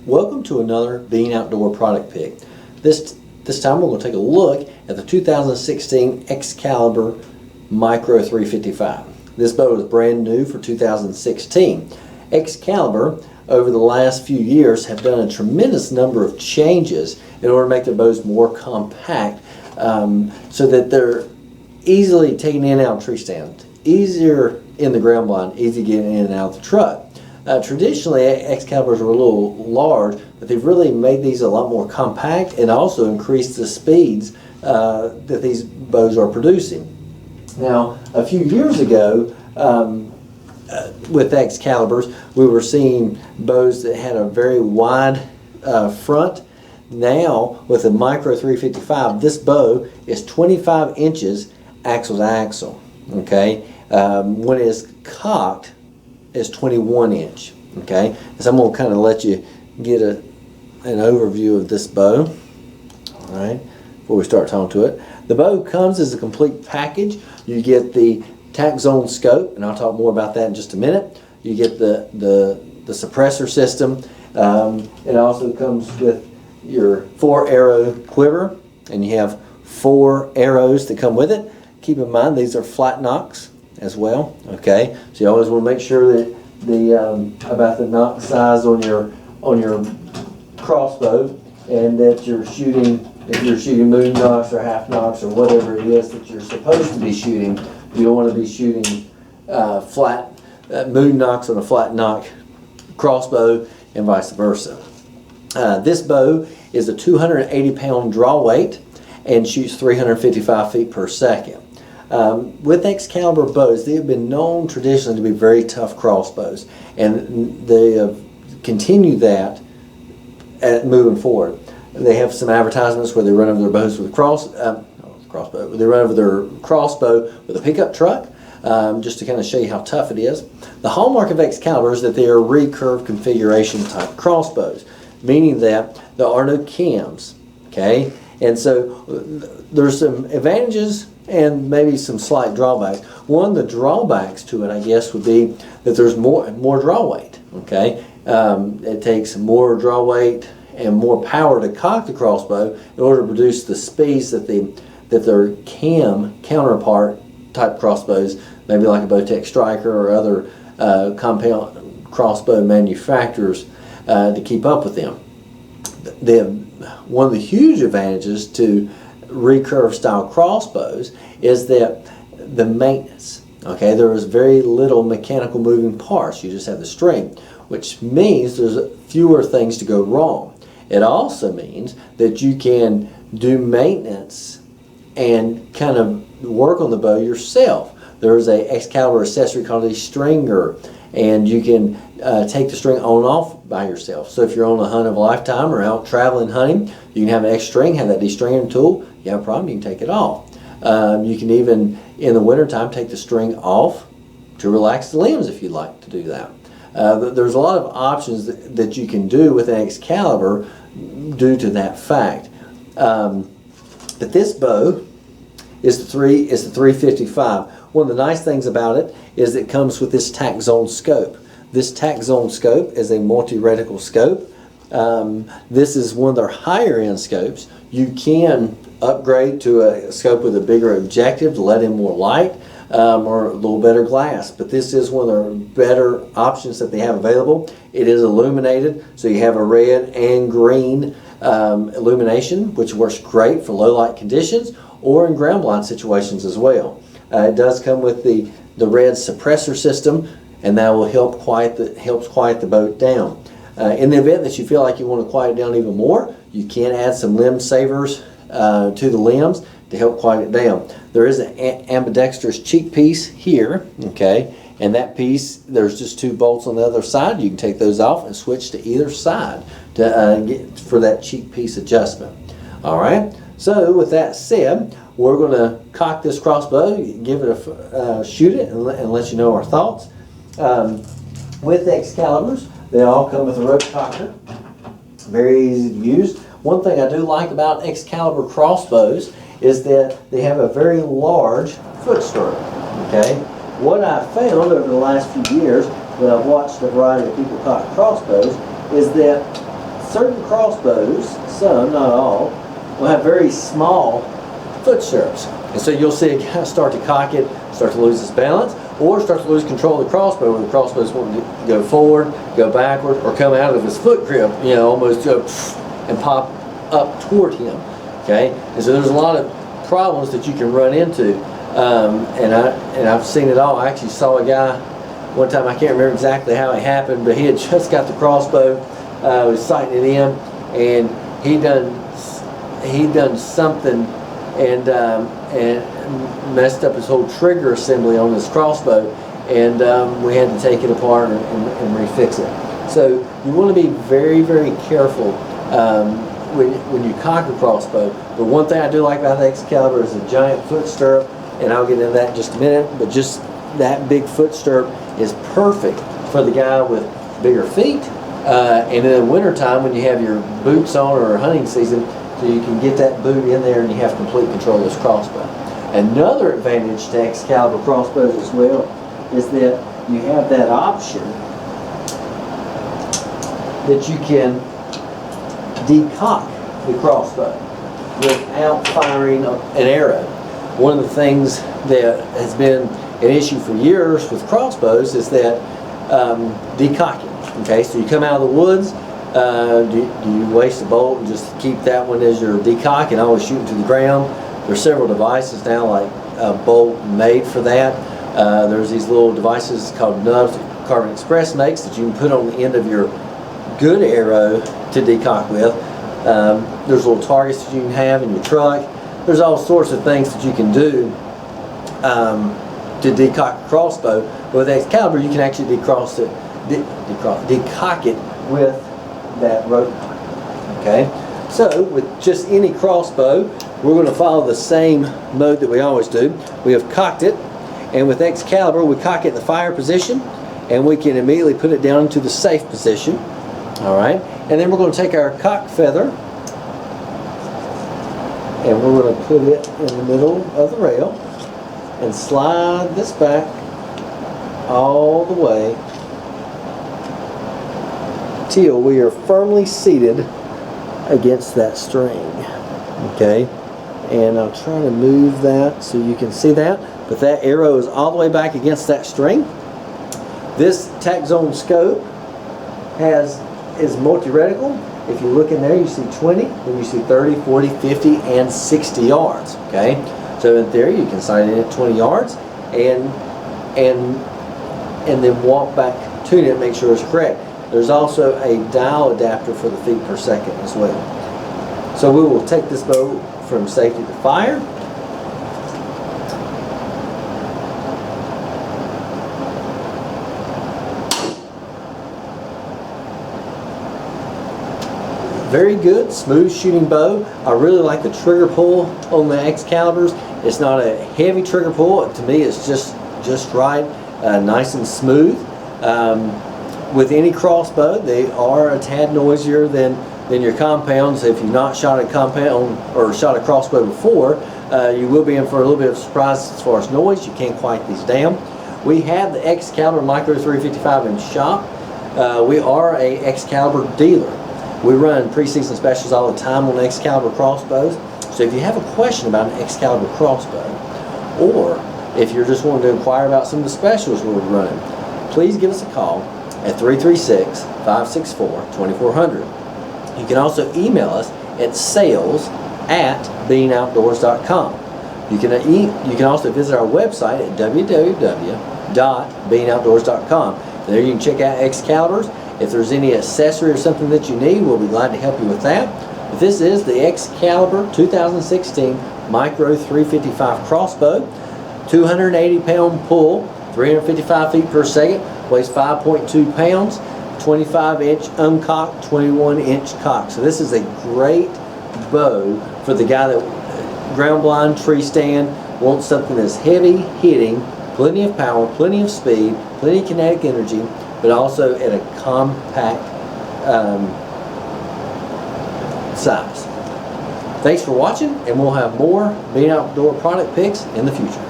Welcome to another Being Outdoor product pick. This time we're going to take a look at the 2016 Excalibur Micro 355. This bow is brand new for 2016. Excalibur over the last few years have done a tremendous number of changes in order to make their bows more compact so that they're easily taken in and out of tree stand, easier in the ground blind, easy getting in and out of the truck. Traditionally, Excaliburs were a little large, but they've really made these a lot more compact and also increased the speeds that these bows are producing. Now, a few years ago, with Excaliburs, we were seeing bows that had a very wide front. Now, with the Micro 355, this bow is 25 inches axle to axle. Okay, when it is cocked, is 21 inch. Okay, so I'm going to kind of let you get an overview of this bow. All right, before we start talking to it, the bow comes as a complete package. You get the tack zone scope, and I'll talk more about that in just a minute. You get the suppressor system. It also comes with your 4-arrow quiver, and you have 4 arrows that come with it. Keep in mind these are flat nocks as well. Okay, so you always want to make sure that about the nock size on your crossbow, and that you're shooting, if you're shooting moon nocks or half nocks or whatever it is that you're supposed to be shooting, you don't want to be shooting flat moon nocks on a flat nock crossbow and vice versa. This bow is a 280-pound draw weight and shoots 355 feet per second. With Excalibur bows, they have been known traditionally to be very tough crossbows, and they have continued that moving forward. They have some advertisements where they run over their bows with a they run over their crossbow with a pickup truck, just to kind of show you how tough it is. The hallmark of Excalibur is that they are recurve configuration type crossbows, meaning that there are no cams. Okay, and so there's some advantages and maybe some slight drawbacks. One of the drawbacks to it, I guess, would be that there's more draw weight. Okay, it takes more draw weight and more power to cock the crossbow in order to produce the speeds that their cam counterpart type crossbows, maybe like a Bowtech Striker or other compound crossbow manufacturers, to keep up with them. One of the huge advantages to recurve style crossbows is that the maintenance. Okay, there is very little mechanical moving parts. You just have the string, which means there's fewer things to go wrong. It also means that you can do maintenance and kind of work on the bow yourself. There's a Excalibur accessory called a stringer, and you can take the string on and off by yourself. So if you're on a hunt of a lifetime or out traveling hunting, you can have an extra string, have that de-stringing tool. You have a problem, you can take it off. You can even, in the wintertime, take the string off to relax the limbs if you'd like to do that. There's a lot of options that you can do with an Excalibur due to that fact. But this bow is the 355. One of the nice things about it is it comes with this tack zone scope. This tack zone scope is a multi-reticle scope. This is one of their higher end scopes. You can upgrade to a scope with a bigger objective to let in more light, or a little better glass, but this is one of the better options that they have available. It is illuminated, so you have a red and green illumination, which works great for low light conditions or in ground blind situations as well. It does come with the red suppressor system, and that will helps quiet the boat down. In the event that you feel like you want to quiet it down even more, you can add some limb savers to the limbs to help quiet it down. There is an ambidextrous cheek piece here, okay, and that piece, there's just 2 bolts on the other side. You can take those off and switch to either side to for that cheek piece adjustment. All right, so with that said, we're going to cock this crossbow, give it a shoot it, and let you know our thoughts. With Excaliburs, they all come with a rope cocker. Very easy to use. One thing I do like about Excalibur crossbows is that they have a very large foot stirrup. Okay, what I found over the last few years when I've watched a variety of people cock crossbows is that certain crossbows, some, not all, will have very small foot stirrups. And so you'll see a guy start to cock it, start to lose his balance, or start to lose control of the crossbow when the crossbow's wanting to go forward, go backward, or come out of his foot grip, you know, almost go and pop up toward him. Okay? And so there's a lot of problems that you can run into. And I've seen it all. I actually saw a guy one time, I can't remember exactly how it happened, but he had just got the crossbow, was sighting it in, and he done something and messed up his whole trigger assembly on his crossbow, and we had to take it apart and refix it. So you want to be very, very careful when you cock a crossbow. But one thing I do like about the Excalibur is a giant foot stirrup, and I'll get into that in just a minute, but just that big foot stirrup is perfect for the guy with bigger feet, and in the wintertime when you have your boots on or hunting season, so you can get that boot in there and you have complete control of this crossbow. Another advantage to Excalibur crossbows as well is that you have that option that you can decock the crossbow without firing an arrow. One of the things that has been an issue for years with crossbows is that decocking. Okay, so you come out of the woods, do you waste a bolt and just keep that one as your decock and always shoot to the ground? There's several devices now, like a bolt made for that. There's these little devices called nubs that Carbon Express makes that you can put on the end of your good arrow to decock with. There's little targets that you can have in your truck. There's all sorts of things that you can do to decock a crossbow. But with Excalibur, you can actually decock it with that rope. Okay, so with just any crossbow, we're going to follow the same mode that we always do. We have cocked it, and with Excalibur, we cock it in the fire position, and we can immediately put it down into the safe position. All right, and then we're going to take our cock feather, and we're going to put it in the middle of the rail and slide this back all the way till we are firmly seated against that string. Okay, and I'll try to move that so you can see that, but that arrow is all the way back against that string. This Tac Zone scope is multi-reticle. If you look in there, you see 20, then you see 30, 40, 50, and 60 yards. Okay, so in theory, you can sight in at 20 yards and then walk back to it and make sure it's correct. There's also a dial adapter for the feet per second as well. So we will take this bow from safety to fire. Very good, smooth shooting bow. I really like the trigger pull on the Excaliburs. It's not a heavy trigger pull. To me, it's just right, nice and smooth. With any crossbow, they are a tad noisier than your compounds. If you've not shot a compound or shot a crossbow before, you will be in for a little bit of surprise as far as noise. You can't quiet these down. We have the Excalibur Micro 355 in shop. We are a Excalibur dealer. We run pre-season specials all the time on Excalibur crossbows. So if you have a question about an Excalibur crossbow, or if you're just wanting to inquire about some of the specials we're running, please give us a call at 336-564-2400. You can also email us at sales@beanoutdoors.com. You can also visit our website at www.beanoutdoors.com. There you can check out Excaliburs. If there's any accessory or something that you need, we'll be glad to help you with that. But this is the Excalibur 2016 Micro 355 crossbow, 280-pound pull, 355 feet per second, weighs 5.2 pounds, 25-inch uncocked, 21-inch cock. So this is a great bow for the guy that ground blind, tree stand, wants something that's heavy hitting, plenty of power, plenty of speed, plenty of kinetic energy, but also at a compact size. Thanks for watching, and we'll have more Being Outdoor product picks in the future.